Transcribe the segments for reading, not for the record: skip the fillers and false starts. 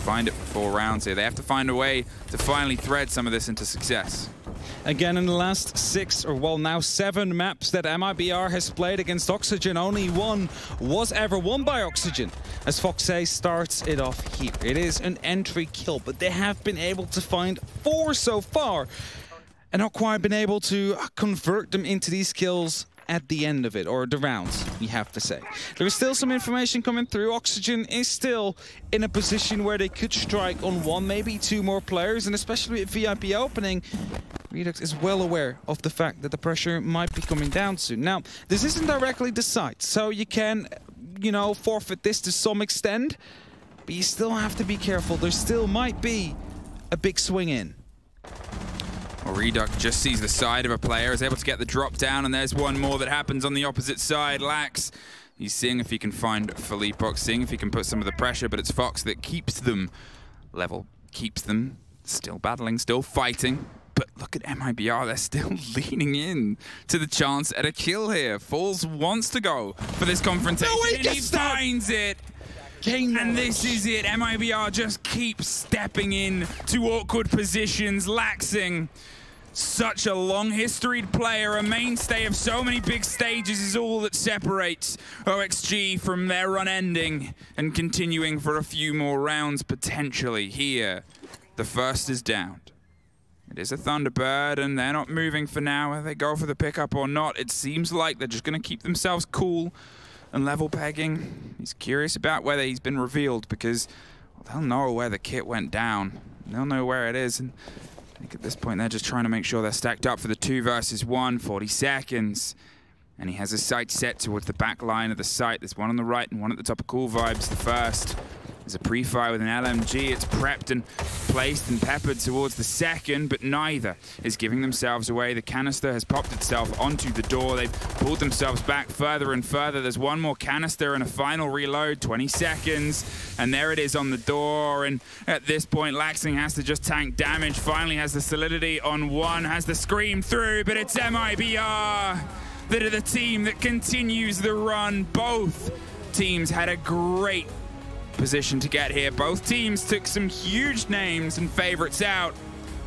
find it for 4 rounds here. They have to find a way to finally thread some of this into success. Again, in the last 6, or well, now 7 maps that Mibr has played against OxG, only one was ever won by OxG. As Foxay starts it off here. It is an entry kill, but they have been able to find 4 so far, and not quite been able to convert them into these kills at the end of it, or the rounds, we have to say. There is still some information coming through. OxG is still in a position where they could strike on 1, maybe 2 more players, and especially with VIP opening, Redux is well aware of the fact that the pressure might be coming down soon. Now, this isn't directly the site, so you can, you know, forfeit this to some extent, but you still have to be careful. There still might be a big swing in. Well, Redux just sees the side of a player, is able to get the drop down, and there's one more that happens on the opposite side. Lax, he's seeing if he can find Philippe, seeing if he can put some of the pressure, but it's Fox that keeps them level, keeps them still battling, still fighting. But look at Mibr, they're still leaning in to the chance at a kill here. Falls wants to go for this confrontation, and he finds it. And this is it. Mibr just keeps stepping in to awkward positions, laxing. Such a long-historied player, a mainstay of so many big stages, is all that separates OxG from their run ending and continuing for a few more rounds potentially here. The first is downed. It is a Thunderbird, and they're not moving for now. Whether they go for the pickup or not, it seems like they're just going to keep themselves cool and level pegging. He's curious about whether he's been revealed, because they'll know where the kit went down. They'll know where it is, and I think at this point they're just trying to make sure they're stacked up for the 2 versus 1, 40 seconds. And he has his sight set towards the back line of the site. There's one on the right and one at the top of Cool Vibes. The first is a pre-fire with an LMG. It's prepped and placed and peppered towards the second, but neither is giving themselves away. The canister has popped itself onto the door. They've pulled themselves back further and further. There's one more canister and a final reload, 20 seconds, and there it is on the door. And at this point, Laxing has to just tank damage. Finally has the solidity on 1, has the scream through, but it's Mibr that are the team that continues the run. Both teams had a great position to get here. Both teams took some huge names and favorites out,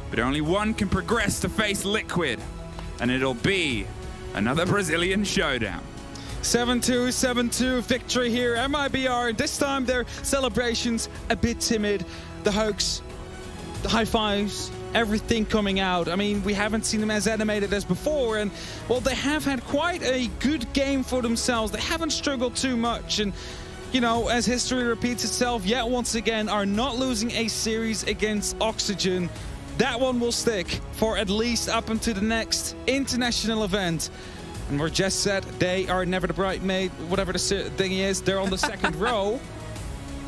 but only one can progress to face Liquid, and it'll be another Brazilian showdown. 7-2, 7-2 victory here. Mibr, this time their celebrations a bit timid. The hugs, the high fives, everything coming out. I mean, we haven't seen them as animated as before, and well, they have had quite a good game for themselves. They haven't struggled too much, and you know, as history repeats itself, yet once again are not losing a series against OxG. That one will stick for at least up until the next international event. And we're just said they are never the bridesmaid, whatever the thing is. They're on the second row.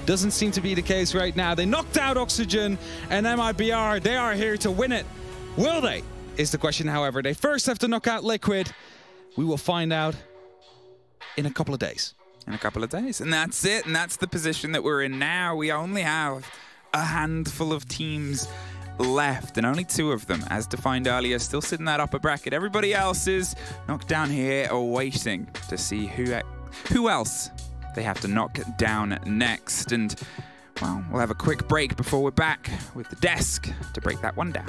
Doesn't seem to be the case right now. They knocked out OxG, and Mibr, they are here to win it. Will they? Is the question, however. They first have to knock out Liquid. We will find out in a couple of days. In a couple of days. And that's it. And that's the position that we're in now. We only have a handful of teams left, and only 2 of them, as defined earlier, still sit in that upper bracket. Everybody else is knocked down here, waiting to see who else they have to knock down next. And, well, we'll have a quick break before we're back with the desk to break that one down.